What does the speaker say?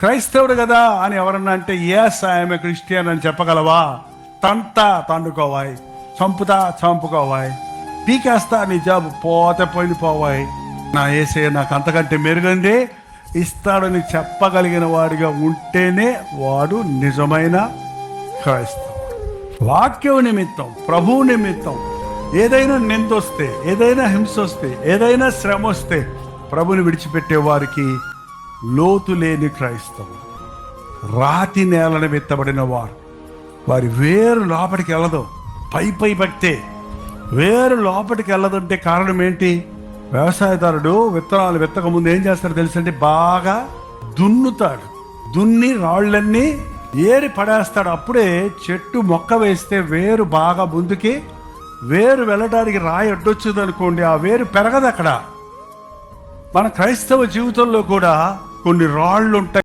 క్రైస్తవుడు కదా అని ఎవరన్నా అంటే ఎస్ ఐఎమ్ ఏ క్రిస్టియన్ అని చెప్పగలవా? తండుకోవాయి, చంపుతా చంపుకోవాయి, పీకేస్తా నీ జాబు పోతే పోయింది పోవాయి, నా యేసే నాకు అంతకంటే మెరుగండి ఇస్తాడని చెప్పగలిగిన వాడిగా ఉంటేనే వాడు నిజమైన క్రైస్తవుడు. వాక్యం నిమిత్తం, ప్రభువు నిమిత్తం ఏదైనా నిందొస్తే, ఏదైనా హింస వస్తే, ఏదైనా శ్రమ వస్తే ప్రభుని విడిచిపెట్టే వారికి లోతు లేని క్రైస్తవుడు. రాతి నేలను విత్తబడిన వారి వేరు లోపలికి వెళ్ళదు. పై భక్తే వేరు లోపలికి వెళ్ళదంటే కారణం ఏంటి? వ్యవసాయదారుడు విత్తనాలు విత్తక ముందు ఏం చేస్తాడు తెలుసండి? బాగా దున్నుతాడు. దున్ని రాళ్ళన్నీ ఏరి పడేస్తాడు. అప్పుడే చెట్టు మొక్క వేస్తే వేరు బాగా ముందుకి, వేరు వెళ్ళడానికి రాయి అడ్డొచ్చింది అనుకోండి, ఆ వేరు పెరగదు అక్కడ. మన క్రైస్తవ జీవితంలో కూడా కొన్ని రాళ్ళు ఉంటాయి.